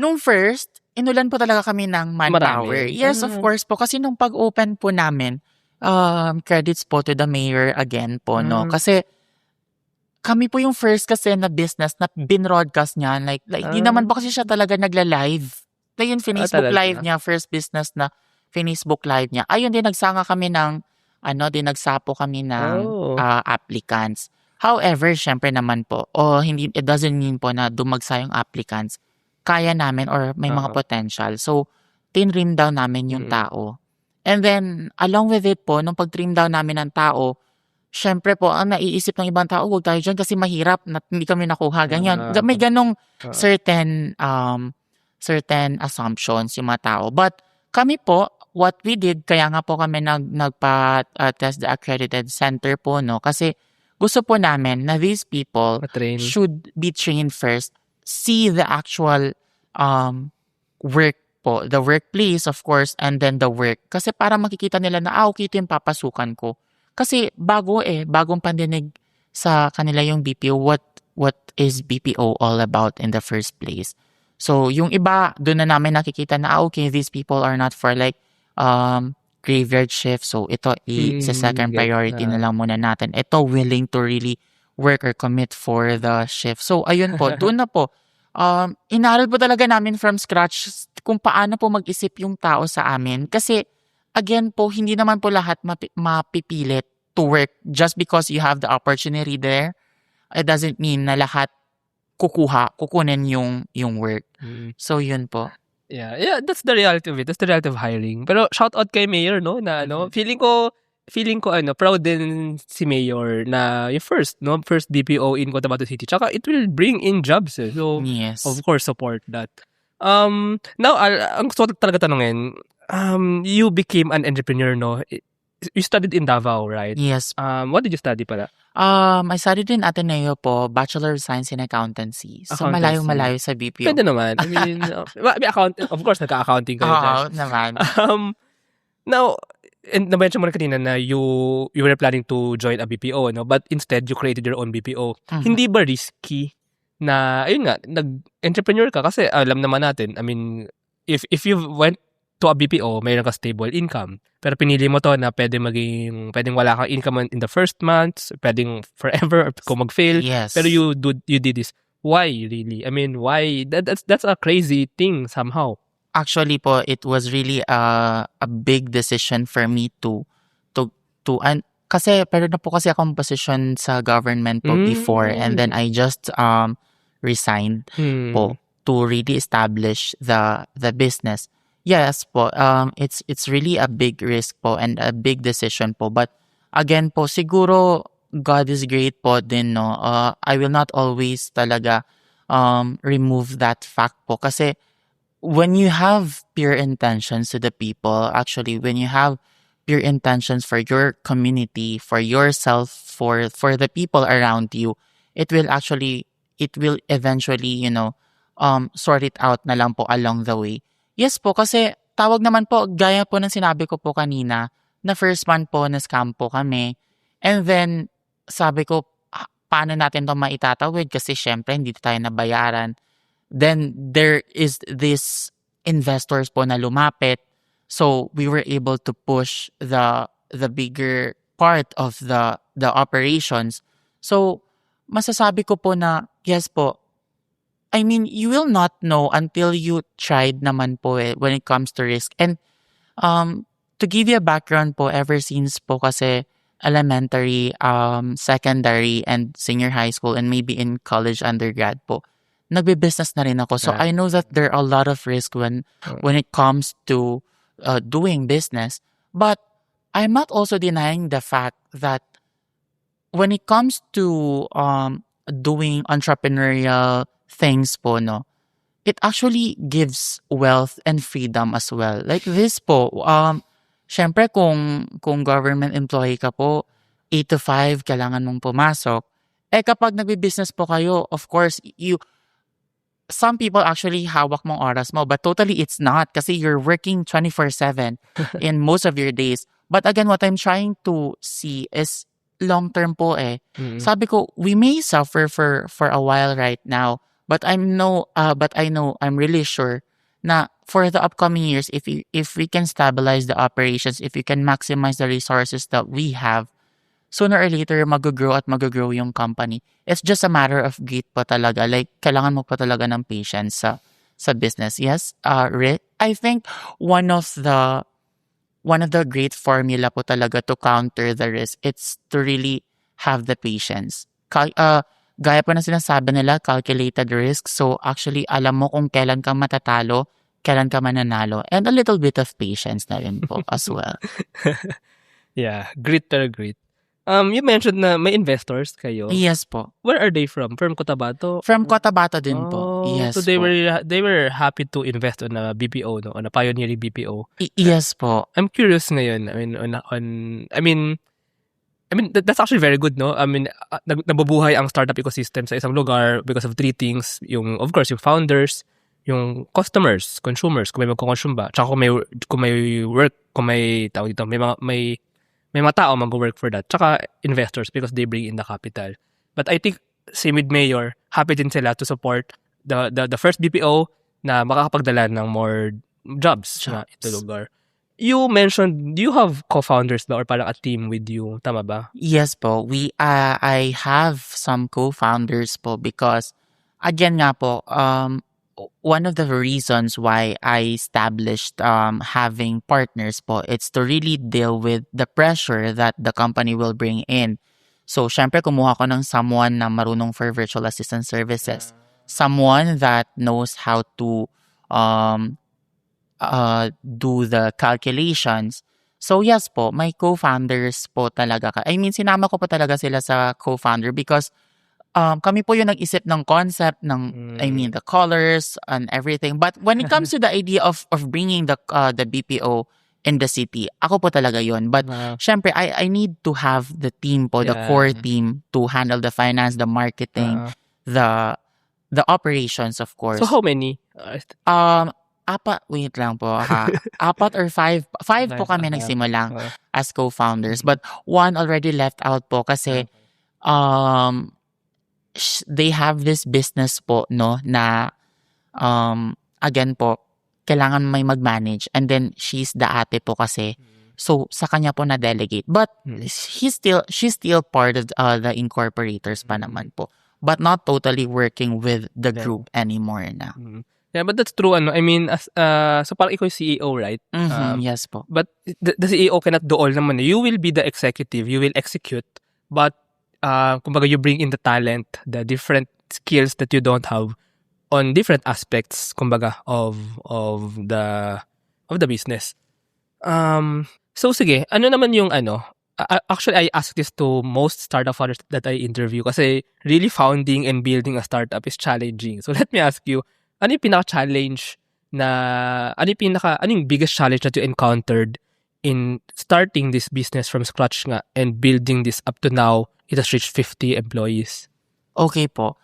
Nung first, inulan po talaga kami ng manpower. Marami. Yes, of course po. Kasi nung pag-open po namin, credits po to the mayor again po, no? Kasi kami po yung first kasi na business na binroadcast niya. Like di naman po kasi siya talaga nagla-live. Like yung Facebook Live niya, first business na Facebook Live niya. Ayun din, nagsapo kami ng applicants. However, syempre naman po, it doesn't mean po na dumagsa yung applicants. Kaya namin or may mga potential. So, tin-trim down namin yung tao. And then, along with it po, nung pag-trim down namin ng tao, syempre po, ang naiisip ng ibang tao, huwag tayo dyan kasi mahirap na hindi kami nakuha. Ganyan. May ganong certain assumptions yung mga tao. But kami po, what we did, kaya nga po kami nagpa-test the accredited center po, no? Kasi gusto po namin na these people should be trained first, see the actual work po, the workplace of course, and then the work. Kasi para makikita nila na, okay, ito yung papasukan ko. Kasi bagong pandinig sa kanila yung BPO, what is BPO all about in the first place. So, yung iba, doon na namin nakikita na, okay, these people are not for like graveyard shift. So, ito sa second priority na lang muna natin. Ito willing to really work or commit for the shift. So, ayun po, doon na po. Inaral po talaga namin from scratch kung paano po mag-isip yung tao sa amin. Kasi, again po, hindi naman po lahat mapipilit to work just because you have the opportunity there. It doesn't mean na lahat kukunin yung work. So, yun po. Yeah, that's the reality of it. That's the reality of hiring. Pero shout out kay Mayor, no, na feeling ko proud din si Mayor na yung first BPO in Cotabato City. Tsaka it will bring in jobs. So, yes, of course, support that. Now, ang gusto ko talaga tanungin, You became an entrepreneur, no? You studied in Davao, right? Yes. What did you study pala? I studied in Ateneo po, Bachelor of Science in Accountancy. So, Accountancy. malayo-malayo sa BPO. Pwede naman. I mean, of course, nagka-accounting kayo dyan. Oo, naman. Now, and na-mention mo na kanina na you were planning to join a BPO, no? But instead, you created your own BPO. Hindi ba risky na, ayun nga, nag-entrepreneur ka? Kasi alam naman natin, I mean, if you went to a BPO, mayroon ka stable income. Pero pinili mo to na pwedeng wala kang income in the first months, pwedeng forever kung mag-fail. Yes. Pero you did this. Why really? I mean, why? That's a crazy thing somehow. Actually po, it was really a big decision for me to kasi pero na po kasi akong position sa government po before, and then I just resigned po to really establish the business. Yes po, it's really a big risk po and a big decision po, but again po siguro God is great po din, no. I will not always talaga remove that fact po, kasi when you have pure intentions to the people, actually when you have pure intentions for your community, for yourself, for the people around you, it will eventually, sort it out na lang po along the way. Yes po, kasi tawag naman po, gaya po ng sinabi ko po kanina, na first month po na scam po kami. And then, sabi ko, paano natin ito maitatawid? Kasi syempre, hindi tayo nabayaran. Then, there is this investors po na lumapit. So, we were able to push the bigger part of the operations. So, masasabi ko po na, yes po, I mean, you will not know until you tried naman po when it comes to risk. And to give you a background po, ever since po kasi elementary, secondary, and senior high school, and maybe in college undergrad po, nagbe-business na rin ako. So I know that there are a lot of risk when it comes to doing business. But I'm not also denying the fact that when it comes to doing entrepreneurial things po, no, it actually gives wealth and freedom as well. Like this po, syempre kung government employee ka po, 8 to 5 kailangan mong pumasok. Kapag nagbi-business po kayo, of course, some people actually hawak mong oras mo, but totally it's not, kasi you're working 24/7 in most of your days. But again, what I'm trying to see is long-term po Sabi ko, we may suffer for a while right now, but I know, I'm really sure na for the upcoming years, if we can stabilize the operations, if we can maximize the resources that we have, sooner or later, mag-grow yung company. It's just a matter of grit pa talaga. Like, kailangan mo pa talaga ng patience sa business. Yes, Rick, I think one of the great formula po talaga to counter the risk, it's to really have the patience. Gaya po na sinasabi nila, calculated risk. So, actually, alam mo kung kailan ka matatalo, kailan ka mananalo. And a little bit of patience na rin po as well. Yeah, grit. You mentioned na may investors kayo. Yes po. Where are they from? From Cotabato? From Cotabato din po. Yes so they were happy to invest on a BPO, no? On a pioneering BPO. Yes po. I'm curious ngayon. I mean that's actually very good, no? I mean, nabubuhay ang startup ecosystem sa isang lugar because of 3 things. Of course, yung founders, yung customers, consumers, kung may magko-consume ba, tsaka kung may work, kung may tawag dito, may mga tao mag-work for that. Tsaka investors because they bring in the capital. But I think same with Mayor, happy din sila to support the first BPO na makakapagdala ng more jobs. Na ito lugar. You mentioned, do you have co-founders ba or parang a team with you? Tama ba? Yes po. I have some co-founders po because, again nga po, one of the reasons why I established having partners po, it's to really deal with the pressure that the company will bring in. So, syempre, kumuha ko ng someone na marunong for virtual assistant services. Someone that knows how to do the calculations. So, yes po, my co-founders po talaga. I mean, sinama ko po talaga sila sa co-founder because kami po yung nag-isip ng concept ng, I mean, the colors and everything. But when it comes to the idea of bringing the BPO in the city, ako po talaga yon. But Wow. syempre, I need to have the team po, the Yeah. core team to handle the finance, the marketing, the operations, of course. So how many? Wait lang po ha. 4 or 5. 5 po kami nagsimula as co-founders. But one already left out po kasi they have this business po, no, na again po, kailangan may mag-manage, and then she's the ate po kasi. So sa kanya po na-delegate. But she's still part of the incorporators pa naman po. But not totally working with the group anymore na. Yeah, but that's true. I mean, so parang ikaw yung CEO, right? Yes po. But the CEO cannot do all naman. You will be the executive. You will execute. But, kumbaga, you bring in the talent, the different skills that you don't have on different aspects, kumbaga, of the business. So, sige, ano naman yung actually, I ask this to most startup founders that I interview kasi really founding and building a startup is challenging. So, let me ask you, ano yung pinaka-challenge ano yung biggest challenge that you encountered in starting this business from scratch nga and building this up to now? It has reached 50 employees. Okay po.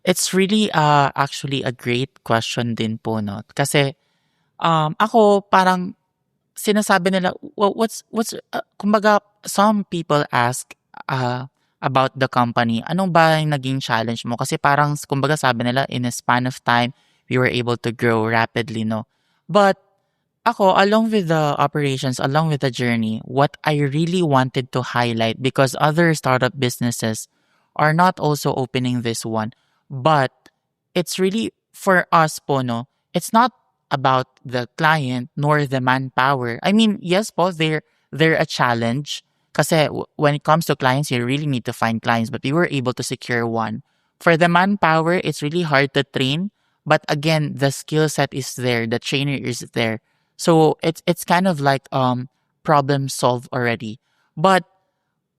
It's really actually a great question din po, no? Kasi ako parang sinasabi nila, well, what's kumbaga, some people ask about the company. Anong ba yung naging challenge mo? Kasi parang kumbaga sabi nila, in a span of time, we were able to grow rapidly, no? But ako, along with the operations, along with the journey, what I really wanted to highlight, because other startup businesses are not also opening this one, but it's really for us po, no? It's not about the client nor the manpower. I mean, yes po, they're a challenge. Kasi when it comes to clients, you really need to find clients, but we were able to secure one. For the manpower, it's really hard to train. But again, the skill set is there, the trainer is there. So it's kind of like problem solved already. But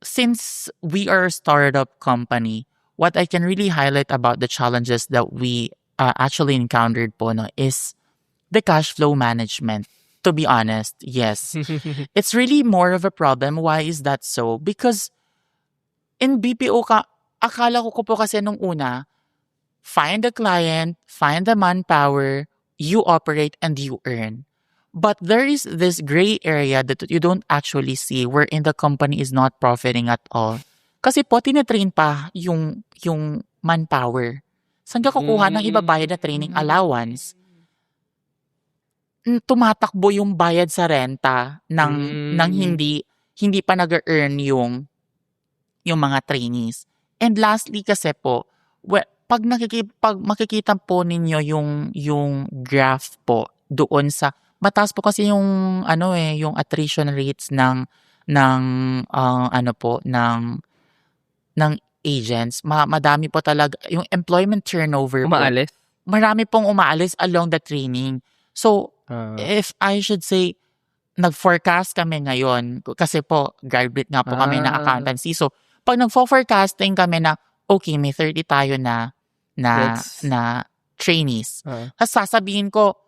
since we are a startup company, what I can really highlight about the challenges that we actually encountered po, no, is the cash flow management. To be honest, yes. It's really more of a problem. Why is that so? Because in BPO akala ko po kasi nung una, find the client, find the manpower, you operate, and you earn. But there is this gray area that you don't actually see wherein the company is not profiting at all. Kasi po, tinatrain pa yung manpower. Saan ka kukuha ng ibabayad na training allowance? Tumatakbo yung bayad sa renta ng hindi pa nag-earn yung mga trainees. And lastly kasi po, pag makikita po ninyo yung graph po doon sa mataas po kasi yung yung attrition rates ng agents. Madami po talaga yung employment turnover Umaalis? po. Marami pong umaalis along the training. So, if I should say, nag-forecast kami ngayon kasi po graduate nga po kami ng accountancy. So, pag nag-forecasting kami na okay, may 30 tayo na trainees. Tapos sasabihin ko,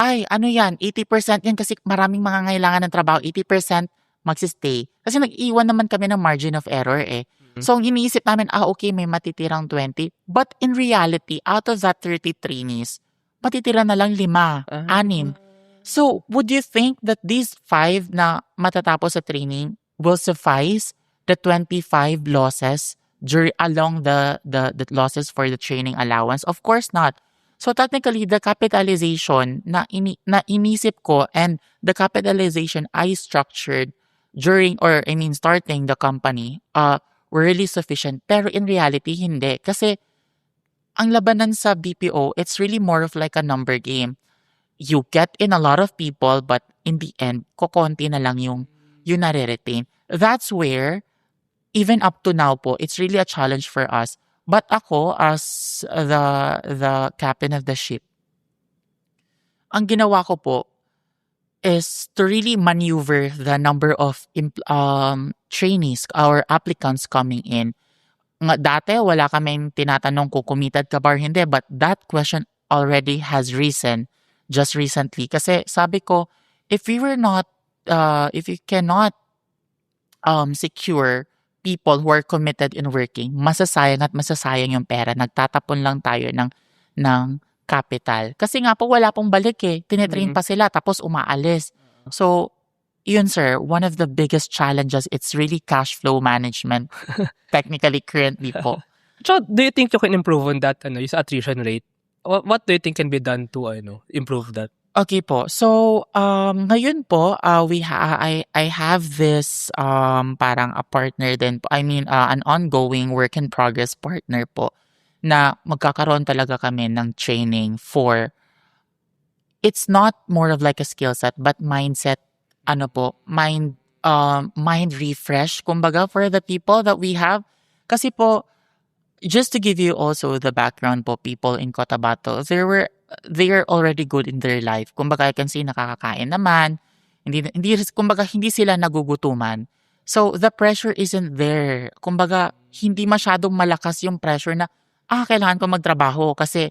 ay, ano yan, 80% yan kasi maraming mga ngailangan ng trabaho, 80% magsistay. Kasi nag-iwan naman kami ng margin of error eh. So, ang iniisip namin, okay, may matitirang 20. But in reality, out of that 30 trainees, matitira na lang 5, 6. So, would you think that these 5 na matatapos sa training will suffice the 25 losses along the losses for the training allowance? Of course not. So technically, the capitalization na inisip ko and the capitalization I structured starting the company were really sufficient. Pero in reality, hindi. Kasi ang labanan sa BPO, it's really more of like a number game. You get in a lot of people, but in the end, kokonti na lang yung nare-retain. That's where, even up to now po, it's really a challenge for us. But ako, as the captain of the ship, ang ginawa ko po is to really maneuver the number of trainees or applicants coming in nga dati wala kaming tinatanong kung committed ka ba or hindi, but that question already has risen just recently. Kasi sabi ko, if we cannot secure people who are committed in working, masasayang at masasayang yung pera. Nagtatapon lang tayo ng capital. Kasi nga po wala pong balik eh. Tinetrain pa sila tapos umaalis. So, yun sir, one of the biggest challenges, it's really cash flow management. Technically, currently po. So, do you think you can improve on that, yung sa attrition rate? What do you think can be done to, improve that? Okay po. So, ngayon po, I have this parang a partner din po. I mean, an ongoing work in progress partner po na magkakaroon talaga kami ng training for, it's not more of like a skill set, but mindset, mind refresh, kumbaga, for the people that we have. Kasi po, just to give you also the background po, people in Cotabato, they are already good in their life. Kumbaga, I can see nakakakain naman. Kumbaga, hindi sila nagugutuman. So, the pressure isn't there. Kumbaga, hindi masyadong malakas yung pressure na, kailangan ko magtrabaho kasi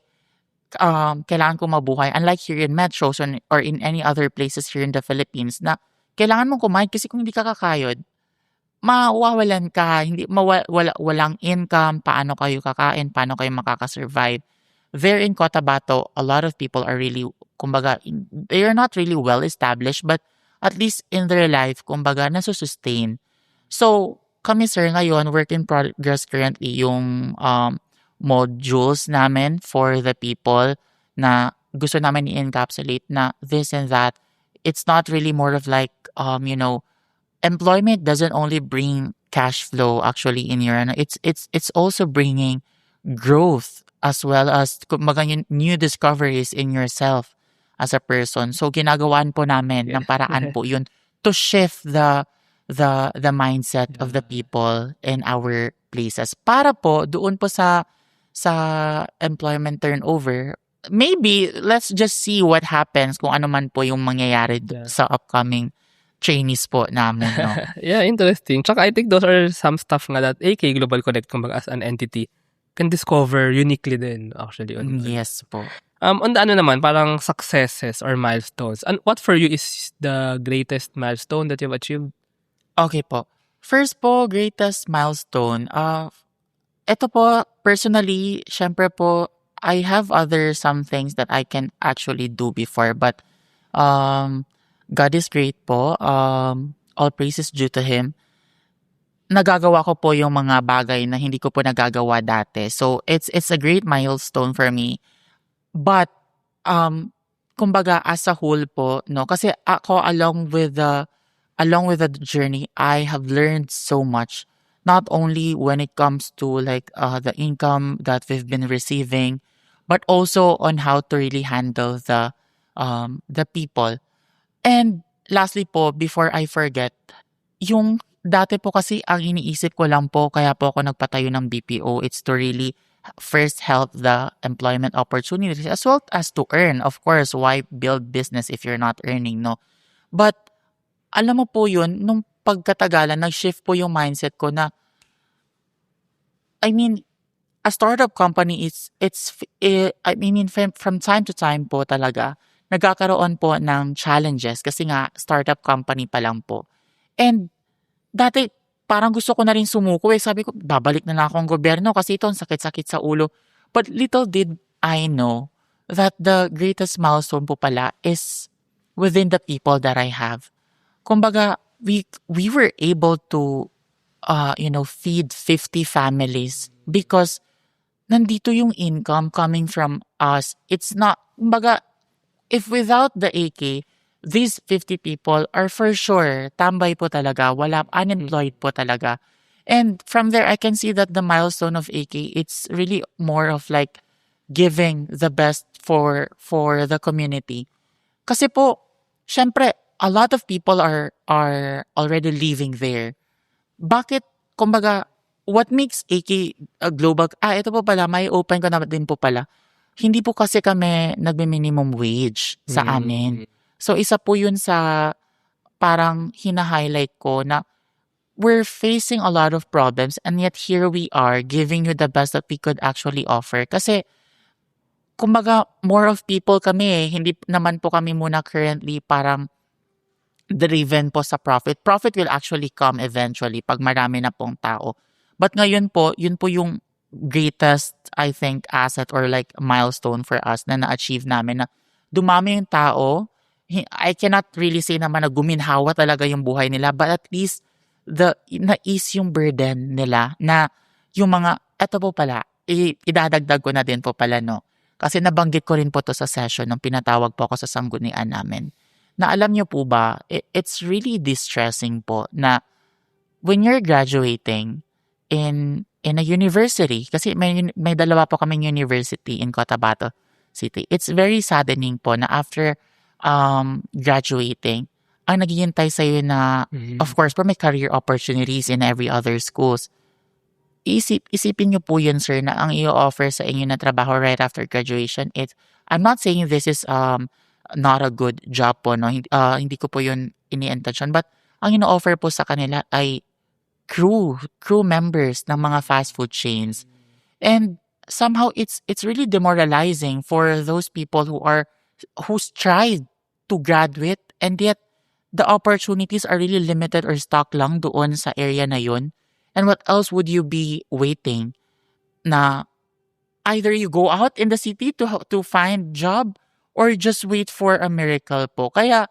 kailangan ko mabuhay. Unlike here in metros or in any other places here in the Philippines na kailangan mong kumain kasi kung hindi ka kakayod, mawawalan ka, walang income, paano kayo kakain, paano kayo makakasurvive. There in Cotabato, a lot of people are really, kumbaga, they are not really well established, but at least in their life, kumbaga, nasusustain. So, kami sir ngayon, work in progress currently yung modules namin for the people na gusto namin i-encapsulate na this and that. It's not really more of like, employment doesn't only bring cash flow actually in your, it's also bringing growth as well as kumbaga new discoveries in yourself as a person. So ginagawaan po namin ng paraan po yun to shift the mindset of the people in our places para po doon po sa employment turnover. Maybe let's just see what happens kung ano man po yung mangyayari sa upcoming trainees po namin, no? Yeah, interesting. Tsaka I think those are some stuff nga that AK Global Connect kumbaga as an entity can discover uniquely din actually. Yes po. On the naman, parang successes or milestones. And what for you is the greatest milestone that you've achieved? Okay po. First po, greatest milestone. Ito po, personally, syempre po, I have some things that I can actually do before, but God is great po. All praises due to Him. Nagagawa ko po yung mga bagay na hindi ko po nagagawa dati. So, it's a great milestone for me. But, kumbaga, as a whole po, no? Kasi ako, along with the journey, I have learned so much. Not only when it comes to like the income that we've been receiving, but also on how to really handle the people. And lastly po, before I forget, yung dati po kasi ang iniisip ko lang po, kaya po ako nagpatayo ng BPO, it's to really first help the employment opportunities as well as to earn. Of course, why build business if you're not earning, no? But alam mo po yun, nung pagkatagalan, nag-shift po yung mindset ko na, I mean, a startup company, from time to time po talaga, nagkakaroon po ng challenges kasi nga, startup company pa lang po. And, dati, parang gusto ko na rin sumuko eh. Sabi ko, babalik na lang akong gobyerno kasi ito, ang sakit-sakit sa ulo. But little did I know that the greatest milestone po pala is within the people that I have. Kumbaga, we were able to, feed 50 families because nandito yung income coming from us. It's not, kumbaga, if without the AK, these 50 people are for sure tambay po talaga, unemployed po talaga. And from there, I can see that the milestone of AK, it's really more of like giving the best for the community. Kasi po, syempre, a lot of people are already living there. Bakit, kumbaga, what makes AK a global, ito po pala, may open ko na din po pala. Hindi po kasi kami nagbe-minimum wage sa amin. So, isa po yun sa parang hina-highlight ko na we're facing a lot of problems, and yet here we are giving you the best that we could actually offer. Kasi, kumbaga, more of people kami eh. Hindi naman po kami muna currently parang driven po sa profit. Profit will actually come eventually pag marami na pong tao. But ngayon po, yun po yung greatest, I think, asset or like milestone for us na na-achieve namin na dumami yung tao. I cannot really say naman na guminhawa talaga yung buhay nila, but at least na-ease yung burden nila na yung mga, eto po pala, idadagdag ko na din po pala, no? Kasi nabanggit ko rin po to sa session nung pinatawag po ako sa sanggunian namin. Na alam nyo po ba, it's really distressing po na when you're graduating in a university, kasi may dalawa po kaming university in Cotabato City. It's very saddening po na after graduating, ang naghihintay sa'yo na, of course, po may career opportunities in every other schools. Isipin nyo po yun, sir, na ang i-offer sa inyo na trabaho right after graduation, I'm not saying this is not a good job po, no? Hindi ko po yun ini-intention, but ang ino-offer po sa kanila ay crew members ng mga fast food chains. And somehow it's really demoralizing for those people who's tried to graduate, and yet the opportunities are really limited or stuck lang doon sa area na yun. And what else would you be waiting? Na either you go out in the city to find job or just wait for a miracle po. Kaya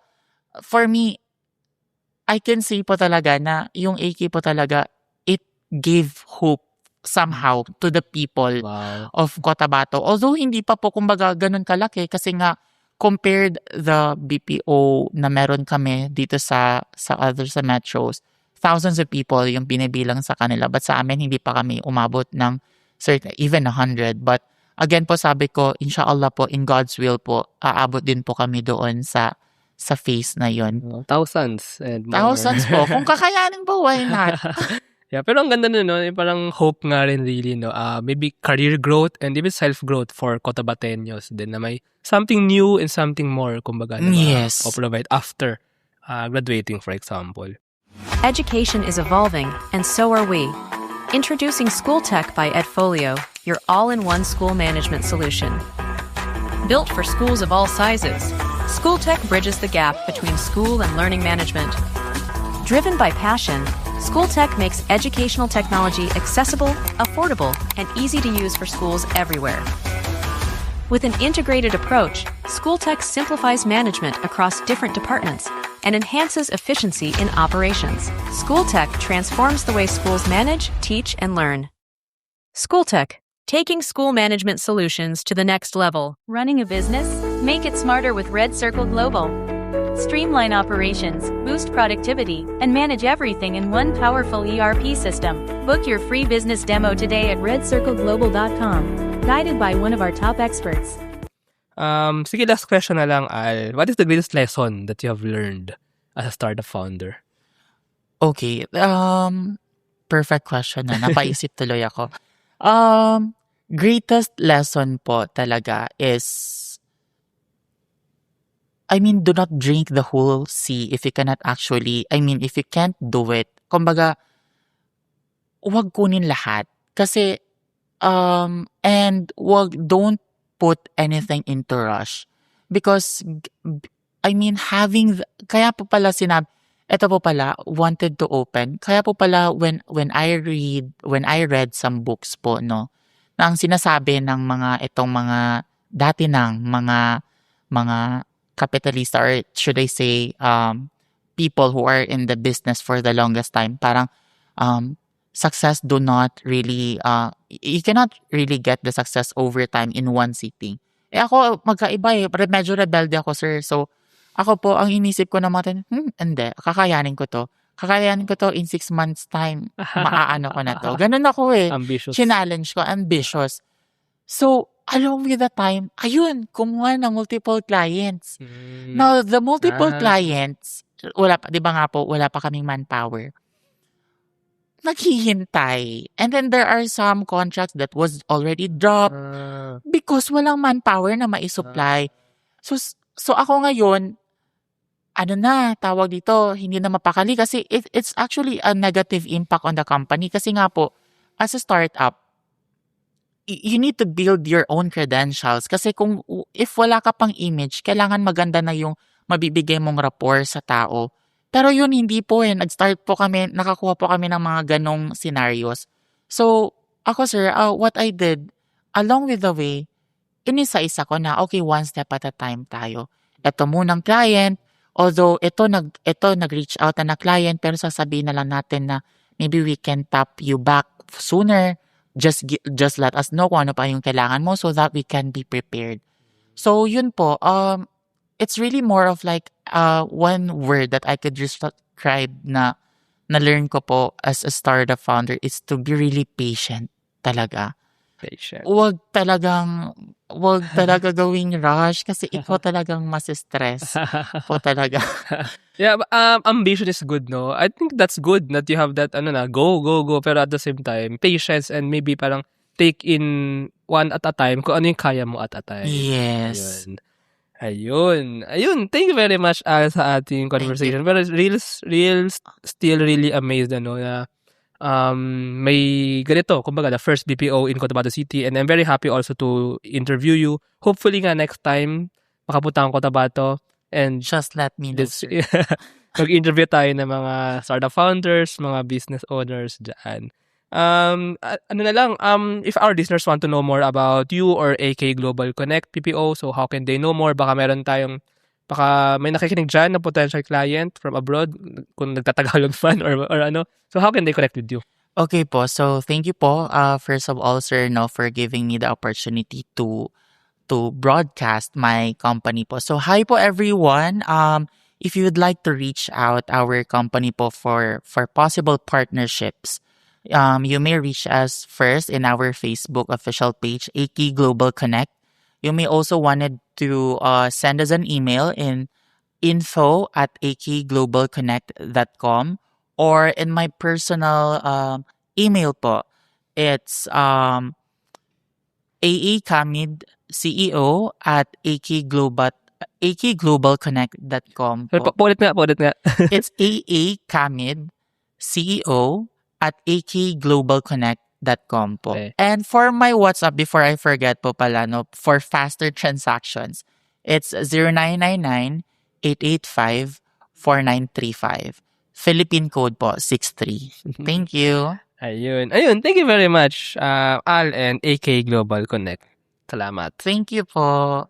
for me, I can say po talaga na yung AK po talaga, it gave hope somehow to the people of Cotabato. Although hindi pa po kumbaga ganun kalaki kasi nga compared the BPO na meron kami dito sa metros, thousands of people yung binibilang sa kanila. But sa amin, hindi pa kami umabot ng even 100. But again po, sabi ko, inshallah po, in God's will po, aabot din po kami doon sa phase na yun. Thousands and more. Thousands po. Kung kakayanin po, why not? Yeah, pero ang ganda nun, no? Parang hope nga rin really, no? Maybe career growth and even self-growth for Cotabateños din na may something new and something more, kumbaga, na Yes. provide after graduating, for example. Education is evolving, and so are we. Introducing School Tech by Edfolio, your all-in-one school management solution. Built for schools of all sizes, School Tech bridges the gap between school and learning management. Driven by passion, School Tech makes educational technology accessible, affordable, and easy to use for schools everywhere. With an integrated approach, School Tech simplifies management across different departments and enhances efficiency in operations. School Tech transforms the way schools manage, teach, and learn. School Tech, taking school management solutions to the next level. Running a business? Make it smarter with Red Circle Global. Streamline operations, boost productivity, and manage everything in one powerful ERP system. Book your free business demo today at redcircleglobal.com, guided by one of our top experts. Sige, last question na lang, Al. What is the greatest lesson that you have learned as a startup founder? Okay. Perfect question na. Napaisip tuloy ako. Greatest lesson po talaga is, do not drink the whole sea if you cannot if you can't do it. Kumbaga, wag kunin lahat. Kasi, and don't put anything into rush. Because, kaya po pala eto po pala, wanted to open. Kaya po pala, when I read some books po, no, na ang sinasabi ng mga dati ng mga capitalista, or should I say, people who are in the business for the longest time, parang, success do not really, you cannot really get the success over time in one sitting. Ako, magkaiba medyo rebelde ako, sir. So, ako po, ang inisip ko naman, hindi, kakayanin ko to in 6 months time, maaano ko na to. Ganun ako Ambitious. Challenge ko, ambitious. So, along with the time, ayun, kumuha ng multiple clients. Now, the multiple clients, di ba nga po, wala pa kaming manpower. Naghihintay. And then there are some contracts that was already dropped because walang manpower na maisupply. So ako ngayon, tawag dito, hindi na mapakali kasi it's actually a negative impact on the company kasi nga po, as a startup, you need to build your own credentials kasi if wala ka pang image, kailangan maganda na yung mabibigay mong rapport sa tao. Pero yun, hindi po nakakuha po kami ng mga ganong scenarios. So, ako sir, what I did, along with the way, inisa-isa ko na, okay, one step at a time tayo. Ito munang client, although ito nag-reach out na client, pero sasabihin na lang natin na maybe we can tap you back sooner. Just let us know kung ano pa yung kailangan mo so that we can be prepared. So, yun po, it's really more of like one word that I could describe na learn ko po as a startup founder is to be really patient talaga. Patient. Wag talaga gawing rush kasi ikaw talagang mas-stress po talaga. Yeah, ambition is good, no? I think that's good that you have that, go. Pero at the same time, patience and maybe parang take in one at a time kung ano yung kaya mo at a time. Yes. Ayun. Thank you very much sa ating conversation. Pero still really amazed, na may ganito, kumbaga, the first BPO in Cotabato City, and I'm very happy also to interview you. Hopefully nga next time, makapunta akong Cotabato, and just let me know, sir. Mag-interview tayo ng mga startup founders, mga business owners dyan. If our listeners want to know more about you or AK Global Connect PPO, so how can they know more? Baka may nakikinig dyan na potential client from abroad kung nagtatagalog fan or ano. So how can they connect with you? Okay po. So thank you po. First of all, sir, for giving me the opportunity to broadcast my company po. So hi po everyone. If you would like to reach out our company po for possible partnerships, you may reach us first in our Facebook official page, AK Global Connect. You may also wanted to send us an email in info@akglobalconnect.com, or in my personal email po. It's aakamid CEO at akglobalconnect.com po. Paulit nga. It's aakamid CEO at akglobalconnect.com po. Okay. And for my WhatsApp, before I forget po pala, for faster transactions, it's 0999-885-4935. Philippine code po, 63. Thank you. Ayun. Thank you very much, Al and AK Global Connect. Salamat. Thank you po.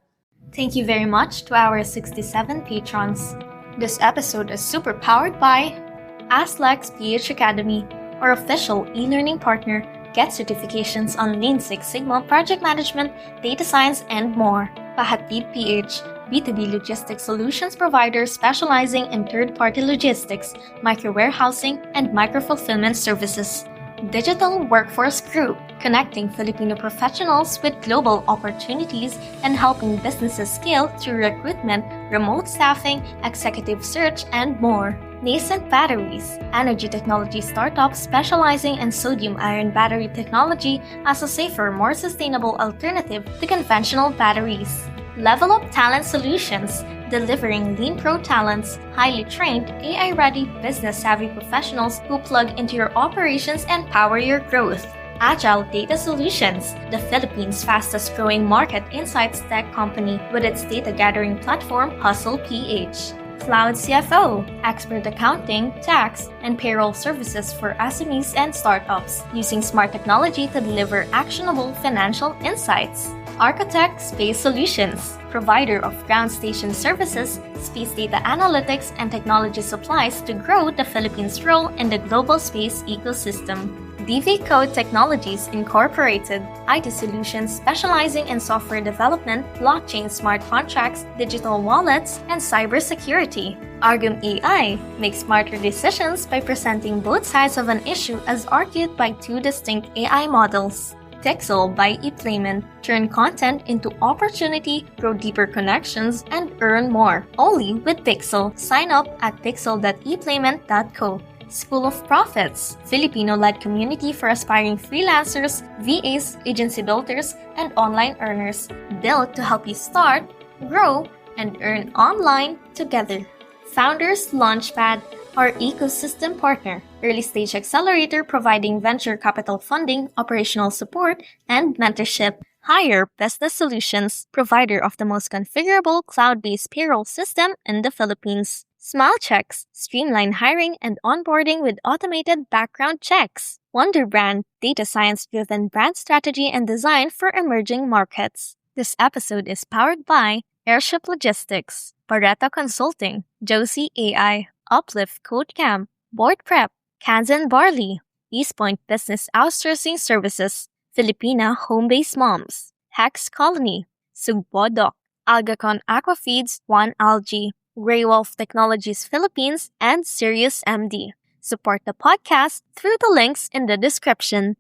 Thank you very much to our 67 patrons. This episode is super powered by Aslex PH Academy, our official e-learning partner. Get certifications on Lean Six Sigma, project management, data science, and more. Pahatid PH, B2B logistics solutions provider specializing in third-party logistics, micro-warehousing, and micro-fulfillment services. Digital Workforce Group, connecting Filipino professionals with global opportunities and helping businesses scale through recruitment, remote staffing, executive search, and more. Nascent Batteries, energy technology startup specializing in sodium-ion battery technology as a safer, more sustainable alternative to conventional batteries. Level Up Talent Solutions, delivering Lean Pro talents, highly trained, AI-ready, business-savvy professionals who plug into your operations and power your growth. Agile Data Solutions, the Philippines' fastest-growing market insights tech company with its data-gathering platform Hustle PH. Cloud CFO, expert accounting, tax, and payroll services for SMEs and startups, using smart technology to deliver actionable financial insights. Architect Space Solutions, provider of ground station services, space data analytics, and technology supplies to grow the Philippines' role in the global space ecosystem. DV Code Technologies Incorporated, IT solutions specializing in software development, blockchain smart contracts, digital wallets, and cybersecurity. Argum AI makes smarter decisions by presenting both sides of an issue as argued by two distinct AI models. Pixel by ePlayman. Turn content into opportunity, grow deeper connections, and earn more. Only with Pixel. Sign up at pixel.eplayman.co. School of Profits, Filipino-led community for aspiring freelancers, VAs, agency builders, and online earners. Built to help you start, grow, and earn online together. Founders Launchpad, our ecosystem partner, early-stage accelerator providing venture capital funding, operational support, and mentorship. Hire Business Solutions, provider of the most configurable cloud-based payroll system in the Philippines. SmileChecks, streamline hiring and onboarding with automated background checks. Wonderbrand, data science-driven brand strategy and design for emerging markets. This episode is powered by Airship Logistics, Pareto Consulting, Josie AI, Uplift Codecamp, Board Prep, Kansan Barley, East Point Business Outsourcing Services, Filipina Home-Based Moms, Hex Colony, Sugbo-Doc, Algacon Aquafeeds, One Algae, Grey Wolf Technologies Philippines, and Sirius MD. Support the podcast through the links in the description.